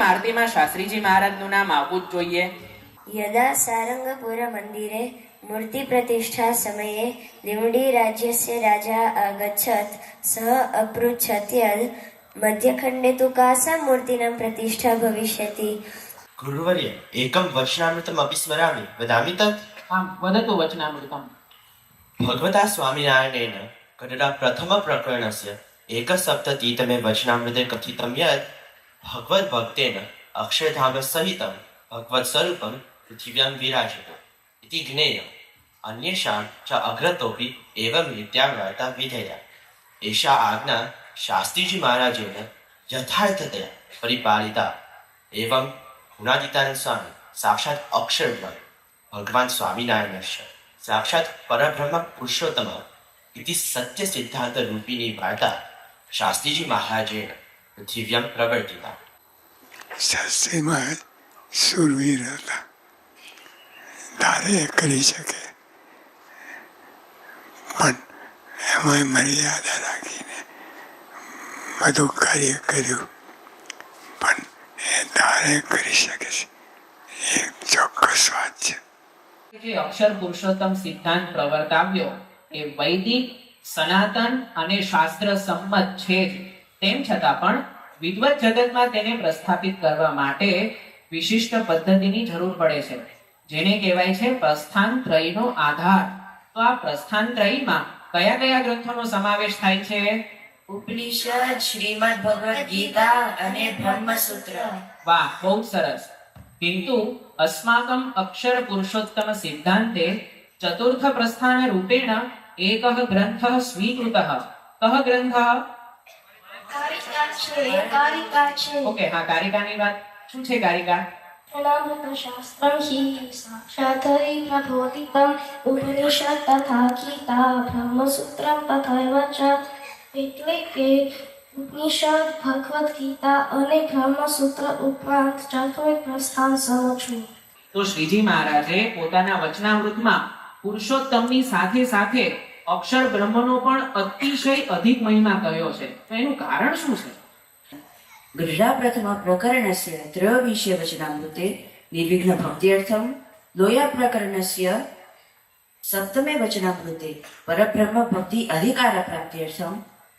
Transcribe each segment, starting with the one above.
આરતીમાં શાસ્ત્રીજી મહારાજનું નામ આવવું જ જોઈએ. यदा सारङ्गपुरमन्दिरे मूर्तिप्रतिष्ठा समये लिम्डी राज्यस्य राजा अगच्छत् सः अपृच्छत् यद् मध्यखण्डे तु कासां मूर्तीनां प्रतिष्ठा भविष्यति. गुरुवर्य एकं वचनामृतम् अपि स्मरामि वदामि तत्. आम् वदतु वचनामृतम्. भगवता स्वामिनारायणेन कटरा प्रथम प्रकरणस्य एकसप्ततितमे वचनामृते कथितं यत् भगवद् भक्तेन अक्षरधाम सहितं भगवत् स्वरूपं पृथिव्यां विराजते इति ज्ञेयम्. अन्येषां च अग्रतोऽपि एवं रीत्या वार्ता विधेया. एषा आज्ञा शास्त्रीजी महाराजेन यथार्थतया परिपालिता. एवं गुणातीतानंद स्वामी साक्षात् अक्षरब्रह्म भगवान् स्वामिनारायणस्य साक्षात् परब्रह्म पुरुषोत्तम इति सत्य सिद्धांत रूपिणी वार्ता शास्त्रीजी महाराजेन पृथिव्यां प्रवर्तिता. શાસ્ત્રી મહારાજ સુરવીર હતા, ધારે કરી શકે પણ એમાં મર્યાદા રાખીને બધું કાર્ય કર્યું. પણ એ ધારે કરી શકે છે એ ચોક્કસ વાત છે. જે અક્ષર પુરુષોત્તમ સિદ્ધાંત પ્રવર્તાવ્યો એ વૈદિક, સનાતન અને શાસ્ત્ર સંમત છે જ. તેમ છતાં પણ વિદ્વત જગતમાં તેને પ્રસ્થાપિત કરવા માટે વિશિષ્ટ પદ્ધતિની જરૂર પડે છે, જેને કહેવાય છે પ્રસ્થાન ત્રયનો આધાર. તો આ પ્રસ્થાન ત્રયમાં કયા કયા ગ્રંથોનો સમાવેશ થાય છે? ઉપનિષદ, શ્રીમદ ભગવદ ગીતા અને બ્રહ્મસૂત્ર. વાહ, બહુ સરસ. કિંતુ અસ્માકમ અક્ષર પુરુષોત્તમ સિદ્ધાંતે ચતુર્થ પ્રસ્થાન રૂપેણ એકઃ ગ્રંથઃ સ્વીકૃતઃ. કઃ ગ્રંથઃ? ઓકે, હા, કારિકાની વાત શું છે? કારિકા शास्त्रं हि साक्षात्तैर्यथोदितं उपनिषद तथा गीता ब्रह्मसूत्रं तथैव च. એટલે કે ઉપનિષદ, ભગવદ ગીતા અને બ્રહ્મસૂત્ર ઉપરાંત ચોથું પ્રસ્થાન સમજવું. તો શ્રીજી મહારાજે પોતાના વચનામૃતમાં પુરુષોત્તમની સાથે સાથે અક્ષર બ્રહ્મનો પણ અતિશય અધિક મહિમા કહ્યો છે. તો એનું કારણ શું છે? गृहा प्रथम प्रकरणस्य त्रयोविंशे वचनामृते निर्विघ्न भक्त्यर्थं, लोया प्रकरणस्य सप्तमे वचनामृते परब्रह्म भक्ति अधिकार प्राप्त्यर्थं,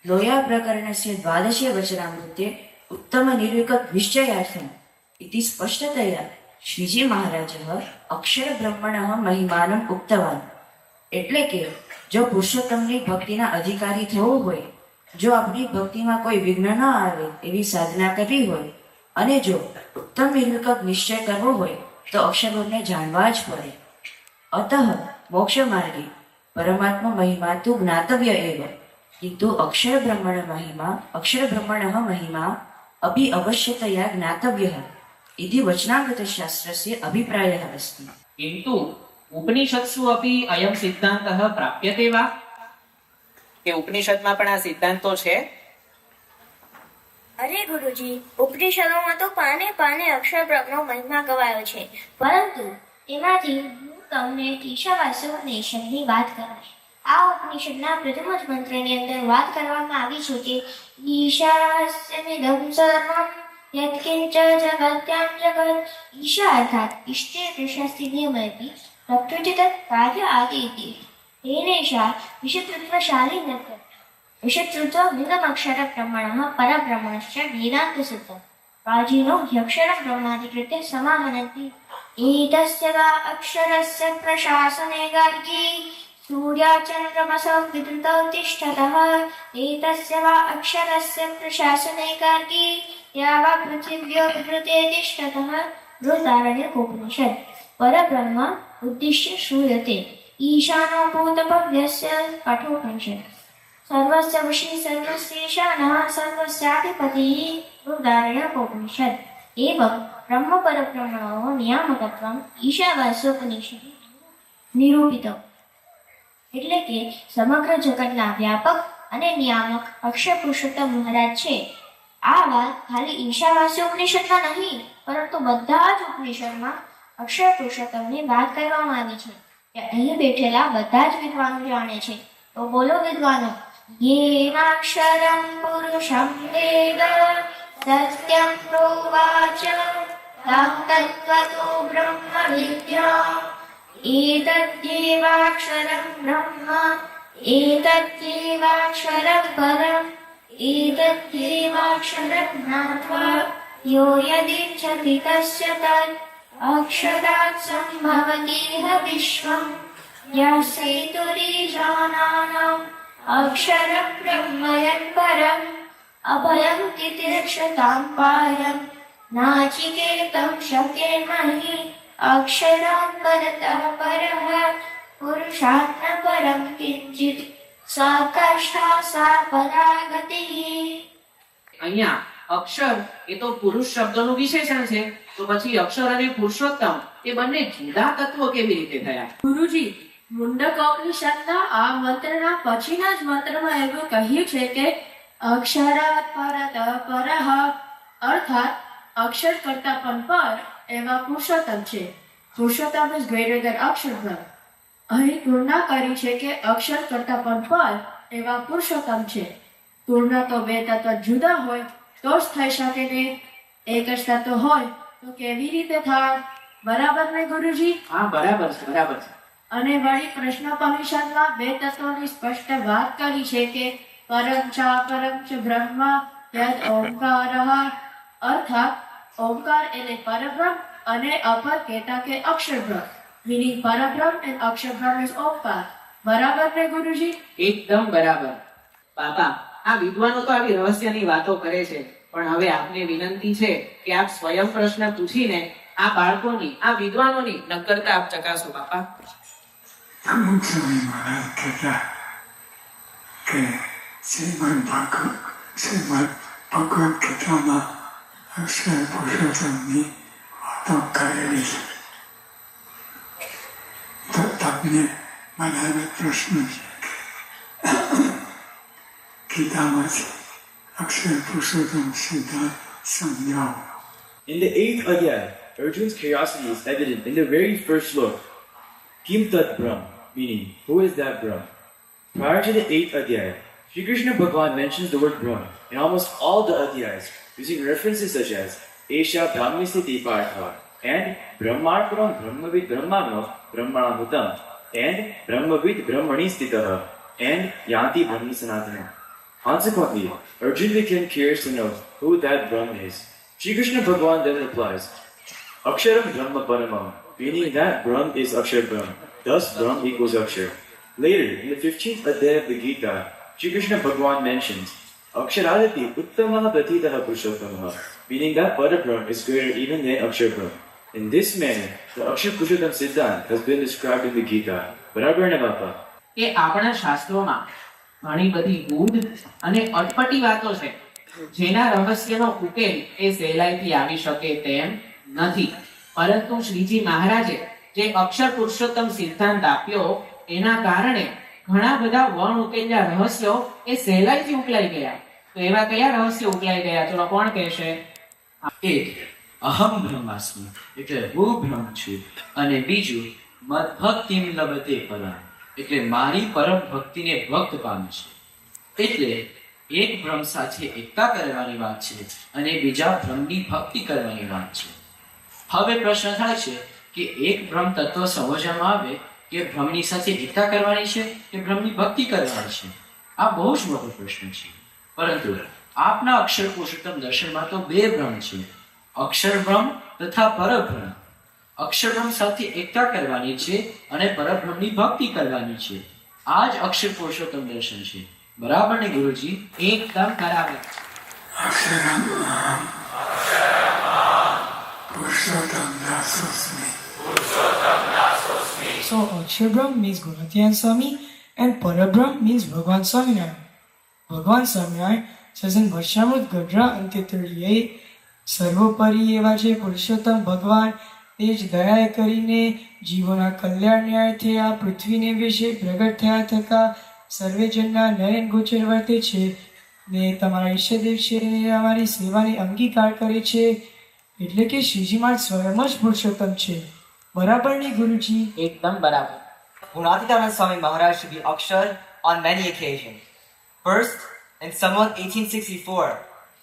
लोया प्रकरणस्य द्वादशे वचनामृते उत्तम निर्विकल्प निश्चयार्थम् इति स्पष्टतया श्रीजी महाराजः अक्षर ब्रह्मणः महिमानं उक्तवान्. એટલે કે જો પુરુષોત્તમની ભક્તિના અધિકારી થવું હોય, જો આપણી ભક્તિમાં કોઈ વિઘ્ન ન આવે એવી સાધના કરવી હોય અને જો ઉત્તમ નિર્વિકલ્પ નિશ્ચય કરવો હોય તો અક્ષરબ્રહ્મને જાણવા જ પડે. અતઃ મોક્ષ માર્ગે પરમાત્મા મહિમા તું જ્ઞાતવ્ય એવ, કિંતુ અક્ષર બ્રહ્મણઃ મહિમા અપि અવશ્યતયા જ્ઞાતવ્યઃ इति वचनामृतशास्त्रस्य अभिप्रायः अस्ति. किन्तु उपनिषत्सु अपि अयं सिद्धान्तः प्राप्यते वा? કે ઉપનિષદમાં પણ આ સિદ્ધાંતો છે? અરે ગુરુજી, ઉપનિષદોમાં તો પાને પાને અક્ષર બ્રહ્મનો મહિમા ગવાયો છે, પરંતુ તેમાંથી હું તમને ઈશાવાસ્યોપનિષદની વાત કરીશ. આ ઉપનિષદના પ્રથમ જ મંત્રની અંદર વાત કરવામાં આવી છે કે ઈશાવાસ્યમિદં સર્વં યત્કિંચ જગત્યાં જગત. ઈશા અર્થાત ઇષ્ટે પ્રશસ્તિ નિયમયતિ પ્રકૃતિ તત્ કાર્ય આદિ. तेनेषा विषतृत्वशाली नृत्य विषतृत्व लिंगमक्षर ब्रह्मणः परब्रह्मणश्च वेदान्तसिद्धं प्राचीनो ह्यक्षरं ब्रह्मादिकृत्य समाहनन्ति. एतस्य वा अक्षरस्य प्रशासने गार्गी सूर्याचन्द्रमसौ विद्रुतौ तिष्ठतः. एतस्य वा अक्षरस्य प्रशासने गार्गी या वा पृथिव्यो विवृते तिष्ठतः. बृहदारण्यकोपनिषद. परब्रह्म उद्दिश्य श्रूयते. ईशानो भूतभव्यस्य कठोपनिषद. सर्वस्य वशी सर्वस्यैशानः सर्वस्याधिपतिः. बृहदारण्यकोपनिषद. एवं ब्रह्म परब्रह्मणोः नियामकत्वम् ईशावास्योपनिषद નિરૂપિતમ. એટલે કે સમગ્ર જગતના વ્યાપક અને નિયામક અક્ષર પુરુષોત્તમ મહારાજ છે. આ વાત ખાલી ઈશાવાસ્ય ઉપનિષદમાં નહીં, પરંતુ બધા જ ઉપનિષદમાં અક્ષર પુરુષોત્તમની વાત કરવામાં આવી છે. અહીં બેઠેલા બધા જ વિદ્વાનો જાણે છે. તો બોલો વિદ્વાનો, યેનાક્ષરં પુરુષં વેદ सत्यं प्रोवाच तं तत्त्वतो ब्रह्मविद्या एतद्येवाक्षरं ब्रह्म एतद्येवाक्षरं परम् एतद्येवाक्षरं ज्ञात्वा यो यदिच्छति तस्य तत् अक्षरात् सम्भवतीह विश्वम् यस्यैतुरीजानानाम् अक्षरं ब्रह्म यत्परम् अभयं तितिक्षतां पारम् नाचिकेतं शक्येमहि अक्षरात् परतः परः पुरुषात् न परं किञ्चित् सा कष्टा सा परागतिः. અહીંયા અક્ષર એ તો પુરુષ શબ્દનું વિશેષણ છે, તો પછી અક્ષર અને પુરુષોત્તમ એ બંને જુદા તત્વો કેવી રીતે થયા? ગુરુજી, મુંડકોપનિષદના આ મંત્રના પછીના જ મંત્રમાં એવું કહ્યું છે કે અક્ષરાત પરતઃ પરઃ, અર્થાત અક્ષર કરતા પણ પર એવા પુરુષોત્તમ છે. પુરુષોત્તમ ઇઝ ગ્રેટર ધેન અક્ષર બ્રહ્મ. અહીં તુલના કરી છે કે અક્ષર કરતા પણ પર એવા પુરુષોત્તમ છે. તુલના તો બે તત્વ જુદા હોય તો જ થઈ શકે ને, એક જ તત્વ હોય તો કેવી રીતે થાય? બરાબર ને ગુરુજી? હા, બરાબર છે, બરાબર છે. અને વળી પ્રશ્નોપનિષદમાં બે તત્વોની સ્પષ્ટ વાત કરી છે કે પરમ ચ બ્રહ્મ યદ ઓંકારઃ, અર્થાત ઓંકાર એટલે પરબ્રહ્મ અને અપર કહેતા કે અક્ષર બ્રહ્મ, meaning પરબ્રહ્મ and અક્ષર બ્રહ્મ is ઓંકાર. બરાબર ને ગુરુજી? એકદમ બરાબર. બાપા, આ વિદ્વાનો તો આવી રહસ્યની વાતો કરે છે, પણ હવે આપને વિનંતી છે કે આપ સ્વયં પ્રશ્ન પૂછીને આ બાળકોની, આ વિદ્વાનોની નક્કરતા આપ ચકાસો બાપા. અમુક સમય મહારાજ કહેતા કે શ્રીમદ ભગવદ ગીતામાં અક્ષર પુરુષોત્તમની વાતો કરેલી છે. તો તમને મારા પ્રશ્ન છે, ગીતામાંથી અક્ષર પુરુષોત્તમ સિદ્ધાંત સમજાવો. In the 8th Adhyaya, Arjun's curiosity is evident in the very first slok. Kim Tat Brahm, meaning, who is that Brahm? Prior to the 8th Adhyaya, Sri Krishna Bhagavan mentions the word Brahm in almost all the Adhyayas, using references such as Esha Brahmisiti Partha and Brahmarparam Brahmavid Brahmano Brahmanamutam and Brahmavid Brahmani Stitaha and Yanti Brahmi Sanatana. Consequently, Arjun became curious to know who that Brahm is. Sri Krishna Bhagavan then replies, Aksharam Brahma Paramam, meaning that Brahm is Akshar Brahm. Thus, Brahm equals Akshar. Later, in the 15th Adhyaya of the Gita, Sri Krishna Bhagavan mentions, Aksharadati Uttamaha Pratitaha Purushottamah, meaning that Parabrahm is greater even than Akshar Brahm. In this manner, the Akshar Purushottam Siddhant has been described in the Gita. Barabar ne Bapa? કે આપણા શાસ્ત્રોમાં ઘણી બધી ગૂઢ અને અટપટી વાતો છે, જેના રહસ્યનો ઉકેલ એ સહેલાઈથી આવી શકે તેમ નથી. પરંતુ શ્રીજી મહારાજે જે અક્ષર પુરુષોત્તમ સિદ્ધાંત આપ્યો એના કારણે ઘણા બધા વણ ઉકેલ્યા રહસ્યો એ સહેલાઈથી ઉકેલાઈ ગયા. તો એવા કયા રહસ્યો ઉકેલાઈ ગયા? ચલો કોણ કહેશે? એક અહમ બ્રહ્માસ્મિ એટલે હું બ્રહ્મ છું, અને બીજું મદભક્તિમ લભતે પરામ એટલે મારી પરમ ભક્તિને ભક્ત પામે છે. એટલે એક બ્રહ્મ સાથે એકતા કરવાની વાત છે અને બીજા બ્રહ્મની ભક્તિ કરવાની વાત છે. હવે પ્રશ્ન થાય છે કે એક બ્રહ્મ તત્વ સમજવામાં આવે કે બ્રહ્મની સાથે એકતા કરવાની છે કે બ્રહ્મની ભક્તિ કરવાની છે. આ બહુ જ મોટો પ્રશ્ન છે. પરંતુ આપના અક્ષર પુરુષોત્તમ દર્શનમાં તો બે બ્રહ્મ છે, અક્ષર બ્રહ્મ તથા પરબ્રહ્મ. અક્ષર બ્રહ્મ સાથે એકતા કરવાની છે અને પરબ્રહ્મની ભક્તિ કરવાની છે. આ જ અક્ષર પુરુષોત્તમ દર્શન છે. બરાબર ને ગુરુજી? એકદમ બરાબર. અક્ષરમ Purushottam દાસોસ્મિ. So Akshar Brahm means Gunatyan Swami and Parabrahm means Bhagwan Swaminarayan. Bhagwan Swaminarayan says in Varshamut Gadra Antyatariye સર્વોપરી એવા છે પુરુષોત્તમ ભગવાન, તે જ દયાએ કરીને જીવોના કલ્યાણયાર્થે આ પૃથ્વીને વિશે પ્રગટ થયા થકા સર્વે જનના નયન ગોચર વર્તે છે ને તમારા ઈષ્ટદેવ છે ને અમારી સેવાની અંગીકાર કરે છે. એટલે કે શ્રીજી મહારાજ સ્વયં જ પુરુષોત્તમ છે. બરાબર ને ગુરુજી? એકદમ બરાબર. Gunatidana Swami Maharaj to be Akshar on many occasions. First, in Samvat 1864,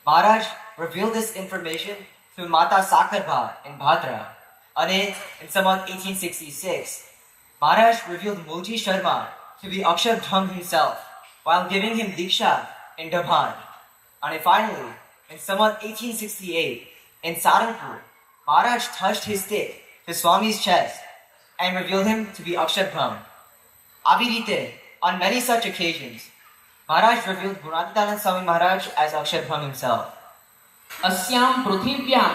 Maharaj revealed this information to Mata Sakarba in Bhadra. And in Samvat 1866, Maharaj revealed Moji Sharma to be Akshar Brahm himself while giving him Diksha in Dabhan. And finally, in Samvat 1868, in Saranpur, Maharaj touched his stick to Swami's chest and revealed him to be Akshar Brahm. Avirite, on many such occasions, Maharaj revealed Gunaditanand Swami Maharaj as Akshar Brahm himself. अस्यां पृथिव्यां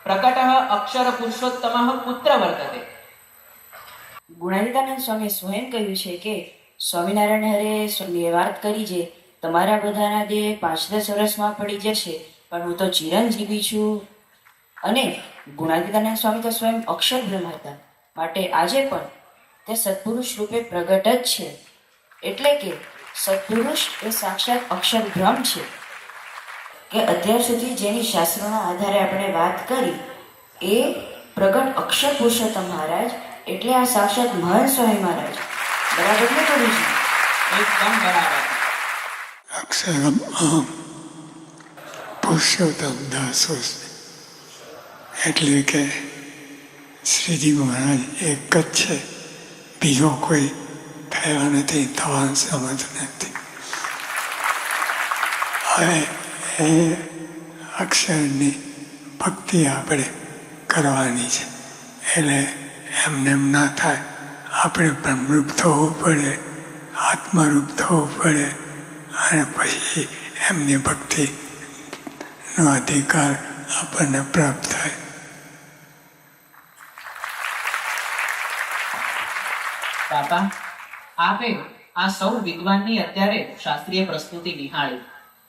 प्रकटः अक्षर पुरुषोत्तमः पुत्र वर्तते. ગુણાતીતાનંદ સ્વામી સ્વયં કહ્યું છે કે સ્વામિનારાયણ હરે સ્વામીએ વાત કરી છે, તમારા બધાના દેહ 5-10 વર્ષમાં પડી જશે, પણ હું તો ચિરંજીવી છું. અને ગુણાતીતાનંદ સ્વામી તો સ્વયં અક્ષર બ્રહ્મ હતા, માટે આજે પણ તે સત્પુરુષ રૂપે પ્રગટ જ છે. એટલે કે સત્પુરુષ એ સાક્ષાત અક્ષર બ્રહ્મ છે. કે અત્યાર સુધી જેની શાસ્ત્રોના આધારે આપણે વાત કરી એ પ્રગટ અક્ષર પુરુષોત્તમ મહારાજ એટલે આ સાક્ષાત મહાન સ્વામી મહારાજ. બરાબર ને કહ્યું છે? એકદમ બરાબર. અક્ષરમ અહમ પુરુષોત્તમ દાસો, એટલે કે શ્રીજી મહારાજ એક જ છે, બીજો કોઈ થયા નથી, થવાનું સમજ નથી. હવે એ અક્ષરની ભક્તિ આપણે કરવાની છે. એટલે એમને એમ ના થાય, આપણે બ્રહ્મરૂપ થવું પડે, આત્મરૂપ થવું પડે, અને પછી એમની ભક્તિનો અધિકાર આપણને પ્રાપ્ત થાય. બાપા, આપે આ સૌ વિદ્વાનની અત્યારે શાસ્ત્રીય પ્રસ્તુતિ નિહાળી.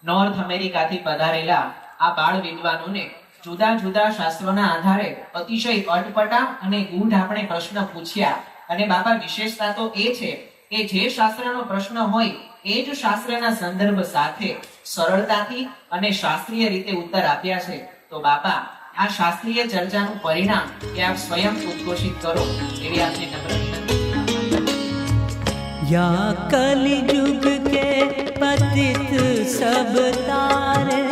નોર્થ અમેરિકાથી પધારેલા આ બાળ વિદ્વાનોને જુદા જુદા શાસ્ત્રોના આધારે અતિશય અટપટા અને ગૂઢ આપણે પ્રશ્ન પૂછ્યા. અને બાપા, વિશેષતા તો એ છે કે જે શાસ્ત્રનો પ્રશ્ન હોય એ જ શાસ્ત્રના સંદર્ભ સાથે સરળતાથી અને શાસ્ત્રીય રીતે ઉત્તર આપ્યા છે. તો બાપા, આ શાસ્ત્રીય ચર્ચાનું પરિણામ એ આપ સ્વયં ઉદ્ઘોષિત કરો એવી આપને નમ્ર વિનંતી. या कलयुग के पतित सब तारे,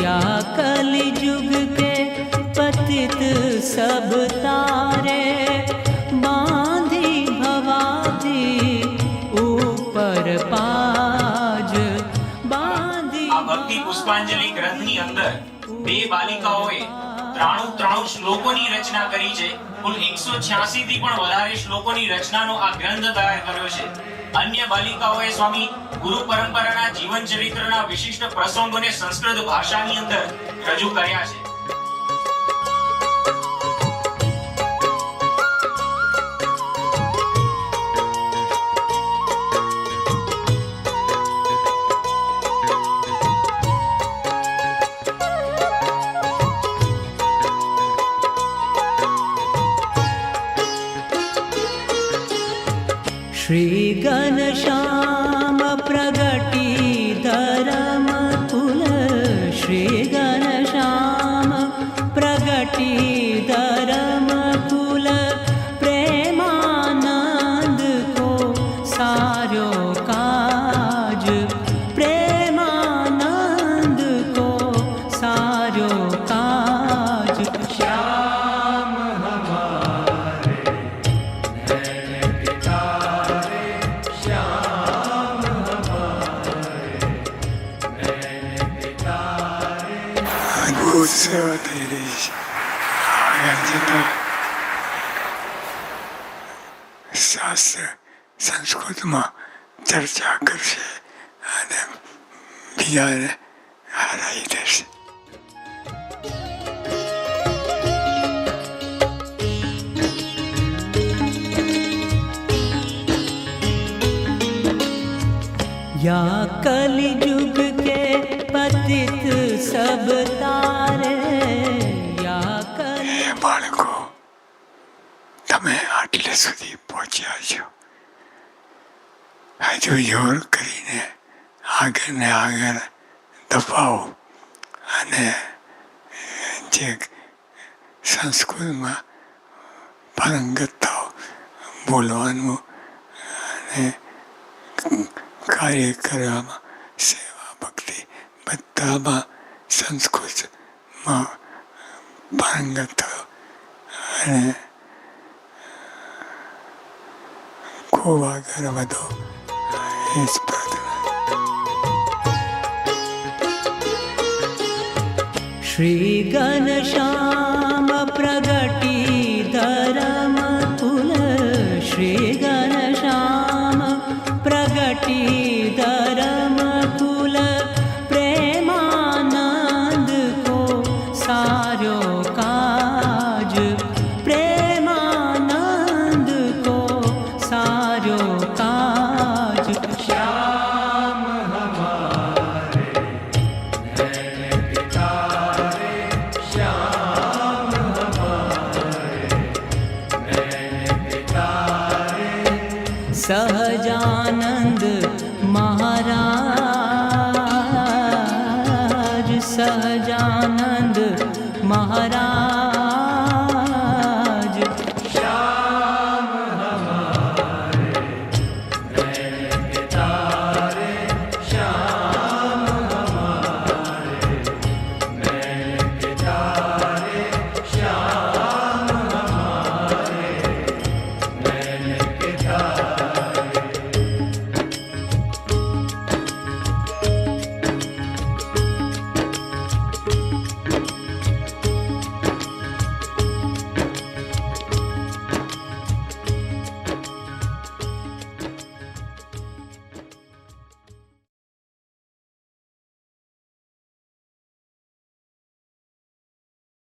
या कलयुग के पतित सब तारे, बांधी भवादी ऊपर पाज बांधी. આ ભક્તિ પુષ્પાંજલિ ગ્રંથની અંદર બે બાલિકાઓએ 93 શ્લોકોની રચના કરી છે. કુલ 186 થી પણ વધારે શ્લોકોની રચનાનો આ ગ્રંથ તૈયાર કર્યો છે. અન્ય બાલિકાઓએ સ્વામી ગુરુ પરંપરાના જીવન ચરિત્રના વિશિષ્ટ પ્રસંગોને સંસ્કૃત ભાષાની અંદર રજૂ કર્યા છે. श्री घनश्याम प्रगटी धर्म कुल, श्री घनश्याम प्रगटी धर्म कुल, प्रेमानंद को सारो काज, प्रेमानंद को सारो काज. श्याम हमारे नैन पितारे, श्याम हमारे नैन पितारे. અદ્ભુત સેવા થઈ રહી છે. આગળ જતાં શાસ્ત્ર સંસ્કૃતમાં ચર્ચા કરશે અને બીજાને હરાવી દેશે. या कलयुग के पतित सब तारे, या कल. એ બાળકો, તમે આટલે સુધી પહોંચ્યા છો, હજુ જોર કરીને આગળ ને આગળ દબાવો અને જે સંસ્કૃતમાં પારંગત થાઓ, બોલવાનું અને કાર્ય કરવામાં, સેવા ભક્તિ બધામાં સંસ્કૃતમાં પારંગત થયો અને ખૂબ આગળ વધો એ જ પ્રાર્થના. श्री घनश्याम प्रगटी धर्म कुल श्री घनश्याम प्रगटी धर्म कुल प्रेमानंद को सारो काज प्रेमानंद को सारो काज श्याम हमारे नैन पितारे श्याम हमारे नैन पितारे सहजानंद महा